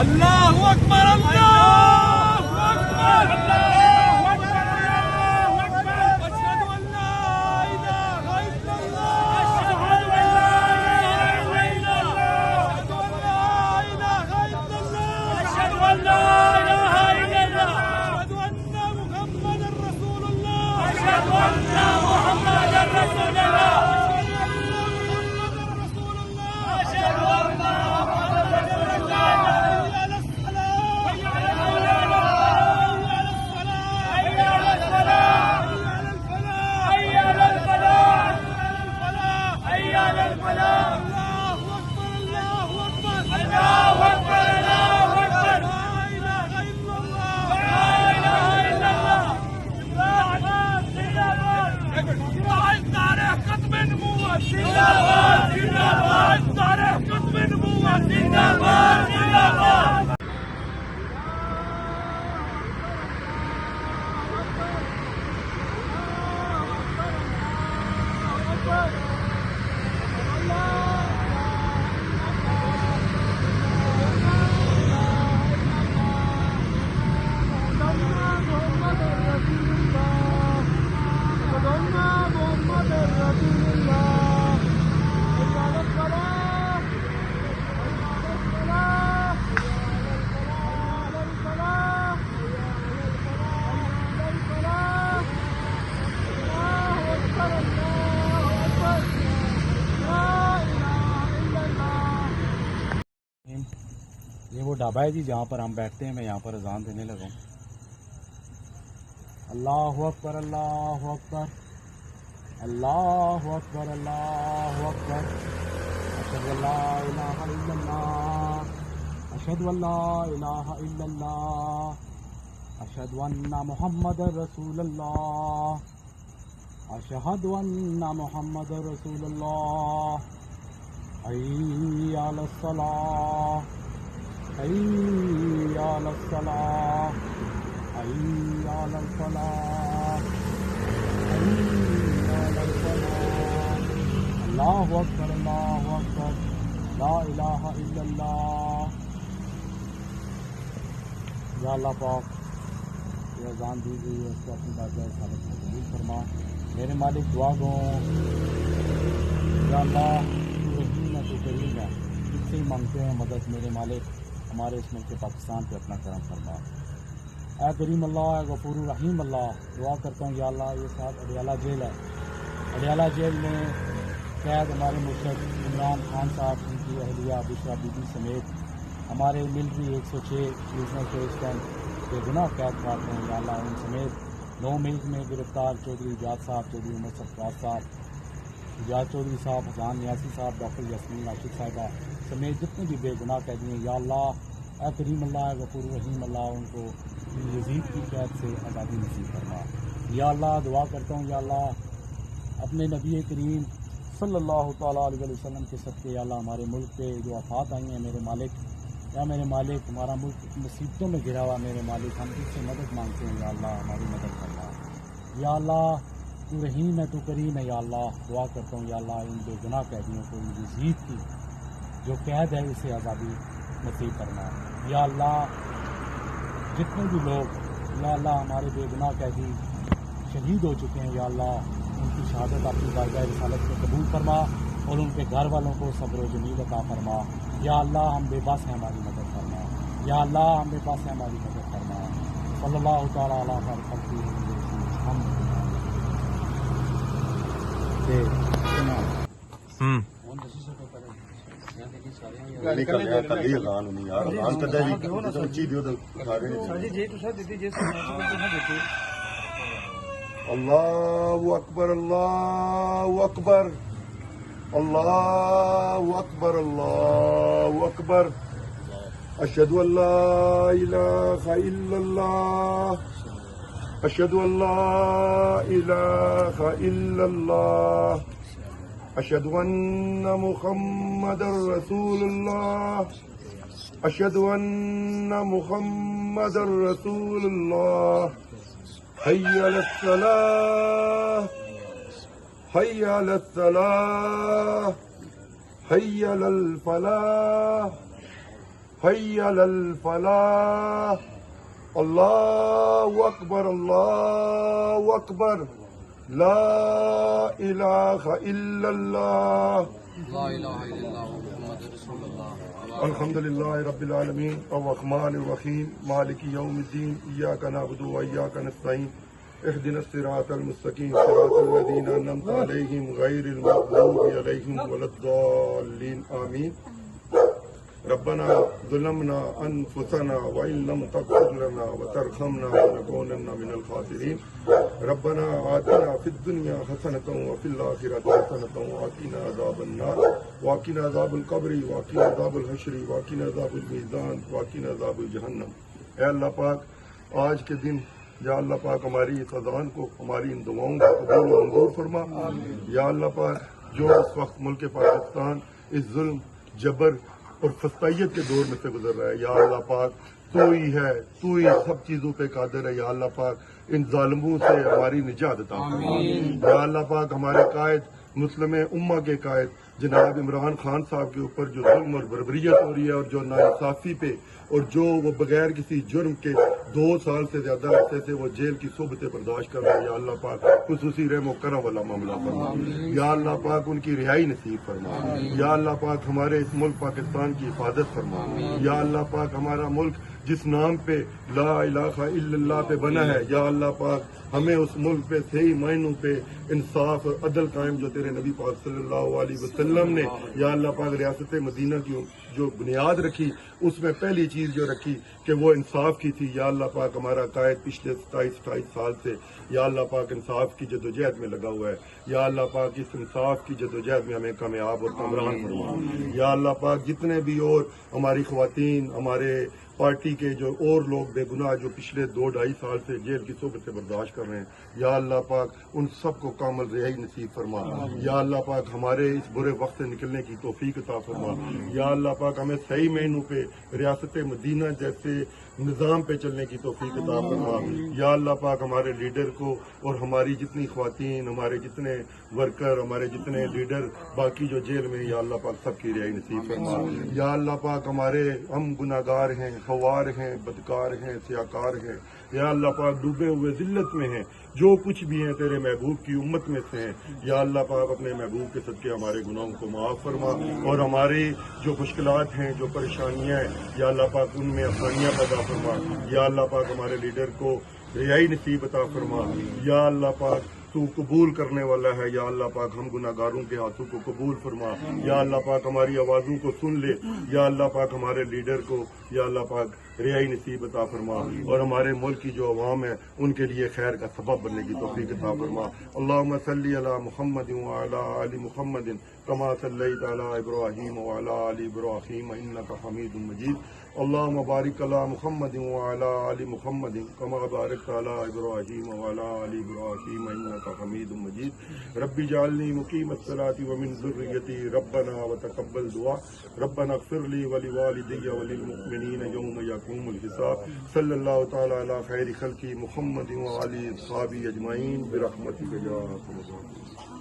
اللہ اکبر اللہ اکبر اللہ اکبر اللہ اکبر اشہد ان لا الہ الا اللہ اشہد ان لا الہ الا اللہ اشہد ان لا الہ الا اللہ اشہد ان لا الہ الا اللہ اشہد ان محمد رسول اللہ اشہد ان محمد رسول اللہ یہ وہ ڈھابا ہے جی جہاں پر ہم بیٹھتے ہیں. میں یہاں پر اذان دینے لگا ہوں. اللہ اکبر اللہ اکبر اللہ اکبر اللہ اکبر اشہد ان لا الہ الا اللہ اشہد ان لا الہ الا اللہ اشہد ان محمد رسول اللہ اشہد ان محمد رسول اللہ حی علی الصلاۃ حی علی الصلاۃ حی علی الفلاح حی علی الفلاح. اللہ اکبر اللہ اکبر لا الہ الا اللہ. یا اللہ پاک یہ اذان دی گئی ہے اس کو اپنی بارگاہ رسالت میں قبول فرما. میرے مالک دعا گو یا اللہ تو رحیم ہے تو کریم ہے, اس سے ہی مانگتے ہیں مدد. میرے مالک ہمارے اس ملک پاکستان پہ اپنا کرم فرما. اے کریم اللہ اے غفور الرحیم اللہ, دعا کرتا ہوں یا اللہ یہ ساتھ اڈیالہ جیل ہے, اڈیالہ جیل میں قید ہمارے مرشد عمران خان صاحب ان کی اہلیہ بشرا بی بی سمیت ہمارے ملٹری 106 ڈویژنل کے اس ٹائم بے گناہ قید کراتے ہیں. یا اللہ ان سمیت 9 ملک میں گرفتار چودھری اجاز صاحب, چودھری عمر سرفراز صاحب, اجاز چودھری صاحب, حسان نیاسی صاحب, ڈاکٹر یاسمین راشد صاحبہ سمیت جتنے بھی بے گناہ قیدی ہیں یا اللہ اے کریم اللہ اے غفور الرحیم اللہ ان کو یزید کی قید سے آزادی نصیب فرما. یا اللہ دعا کرتا ہوں یا اللہ اپنے نبی کریم صلی اللہ تعالیٰ علیہ وسلم کے صدقے یا اللہ ہمارے ملک پہ جو آفات آئی ہیں میرے مالک, یا میرے مالک ہمارا ملک مصیبتوں میں گھرا ہوا میرے مالک, ہم تجھ سے مدد مانگتے ہیں یا اللہ ہماری مدد کرنا. یا اللہ تو رحیم ہے تو کریم ہے. یا اللہ دعا کرتا ہوں یا اللہ ان بے گناہ قیدیوں کو یزید کی جو قید ہے اسے آزادی نصیب کرنا. یا اللہ جتنے بھی لوگ یا اللہ ہمارے بے گناہ قیدی شہید ہو چکے ہیں یا اللہ ان کی شہادت اپنی بارگاہ رسالت کو قبول فرما اور ان کے گھر والوں کو صبر و جمیل عطا فرما. یا اللہ ہم بے بس ہیں ہماری مدد فرما. یا اللہ ہم بے بس ہیں ہماری مدد فرما. صلی اللہ تعالیٰ علیہ وسلم. اللہ اکبر اللہ اکبر اللہ اکبر اللہ اکبر اشہد ان لا الہ الا اللہ اشہد ان لا الہ الا اللہ اشہد ان محمد رسول اللہ اشہد ان محمد رسول اللہ حی علی الصلاۃ حی علی الصلاۃ حی علی الفلاح حی علی الفلاح اللہ اکبر اللہ اکبر لا الہ الا اللہ لا الہ الا اللہ محمد رسول اللہ الحمدللہ رب العالمین الرحمن الرحیم مالک یوم الدین ایاک نعبد و ایاک نستعین اهدنا الصراط المستقیم صراط الذین انعمت علیہم غیر المغضوب علیہم ولا الضالین آمین ربنا ظلمنا انفسنا وان لم تغفر لنا وترحمنا لنكونن من الخاسرین ربنا آتنا فی الدنیا حسنۃ وفی الآخرۃ حسنۃ وقنا عذاب النار وقنا عذاب القبر وقنا عذاب الحشر وقنا عذاب المیزان وقنا عذاب الجہنم۔ اے اللہ پاک آج کے دن یا اللہ پاک ہماری اس اذان کو ہماری ان دعاؤں کو قبول و منظور فرما۔ یا اللہ پاک جو اس وقت ملک پاکستان اس ظلم جبر اور فسطائیت کے دور میں سے گزر رہا ہے، یا اللہ پاک تو ہی ہے، تو ہی سب چیزوں پہ قادر ہے۔ یا اللہ پاک ان ظالموں سے ہماری نجات عطا فرما۔ یا اللہ پاک ہمارے قائد مسلم امہ کے قائد جناب عمران خان صاحب کے اوپر جو ظلم اور بربریت ہو رہی ہے اور جو ناانصافی پہ اور جو وہ بغیر کسی جرم کے 2 سال سے زیادہ عرصے سے وہ جیل کی صحبتیں برداشت کر رہے ہیں، یا اللہ پاک خصوصی رحم و کرم والا معاملہ فرما۔ یا اللہ پاک ان کی رہائی نصیب فرما۔ یا اللہ پاک ہمارے اس ملک پاکستان کی حفاظت فرما۔ یا اللہ پاک ہمارا ملک جس نام پہ لا الہ الا اللہ پہ بنا ہے، یا اللہ پاک ہمیں اس ملک پہ صحیح معنوں پہ انصاف اور عدل قائم جو تیرے نبی پاک صلی اللہ علیہ وسلم نے یا اللہ پاک ریاست مدینہ کی جو بنیاد رکھی، اس میں پہلی چیز جو رکھی کہ وہ انصاف کی تھی۔ یا اللہ پاک ہمارا قائد پچھلے 27-28 سال سے یا اللہ پاک انصاف کی جدوجہد میں لگا ہوا ہے۔ یا اللہ پاک اس انصاف کی جدوجہد میں ہمیں کامیاب اور کامران فرما۔ یا اللہ پاک جتنے بھی اور ہماری خواتین، ہمارے پارٹی کے جو اور لوگ بے گناہ جو پچھلے 2-2.5 سال سے جیل کی صحبت سے برداشت کر رہے ہیں، یا اللہ پاک ان سب کو کامل رہائی نصیب فرما۔ یا اللہ پاک ہمارے اس برے وقت سے نکلنے کی توفیق عطا فرما۔ یا اللہ پاک ہمیں صحیح معنوں پہ ریاست مدینہ جیسے نظام پہ چلنے کی توفیق عطا فرما۔ یا اللہ پاک ہمارے لیڈر کو اور ہماری جتنی خواتین، ہمارے جتنے ورکر، ہمارے جتنے لیڈر باقی جو جیل میں، یا اللہ پاک سب کی رہائی نصیب فرما۔ یا اللہ پاک ہمارے ہم گناہگار ہیں، خوار ہیں، بدکار ہیں، سیاکار ہیں، یا اللہ پاک ڈوبے ہوئے ذلت میں ہیں، جو کچھ بھی ہیں تیرے محبوب کی امت میں سے ہیں۔ یا اللہ پاک اپنے محبوب کے صدقے ہمارے گناہوں کو معاف فرما اور ہماری جو مشکلات ہیں، جو پریشانیاں ہیں، یا اللہ پاک ان میں آسانیاں پیدا فرما۔ یا اللہ پاک ہمارے لیڈر کو رہائی نصیب عطا فرما۔ یا اللہ پاک تو قبول کرنے والا ہے، یا اللہ پاک ہم گناہگاروں کے ہاتھوں کو قبول فرما۔ یا اللہ پاک ہماری آوازوں کو سن لے۔ یا اللہ پاک ہمارے لیڈر کو یا اللہ پاک رہائی نصیب عطا فرما اور ہمارے ملک کی جو عوام ہے ان کے لیے خیر کا سبب بننے کی توفیق عطا فرما۔ اللہم صلی علی محمد وعلی آل محمد کما صلیت علی ابراہیم وعلی آل ابراہیم انک حمید مجید۔ اللہم بارک علی محمد وعلی آل محمد کما بارکت علی ابراہیم وعلی آل ابراہیم انک حمید مجید۔ رب اجعلنی مقیم الصلاۃ ومن ذریتی ربنا وتقبل دعا ربنا اغفر لی ولوالدی وللمؤمنین یوم یقوم الحساب۔ صلی اللہ تعالی علی خیر خلقی محمد وعلی اصحابہ اجمعین برحمتک یا ارحم الراحمین۔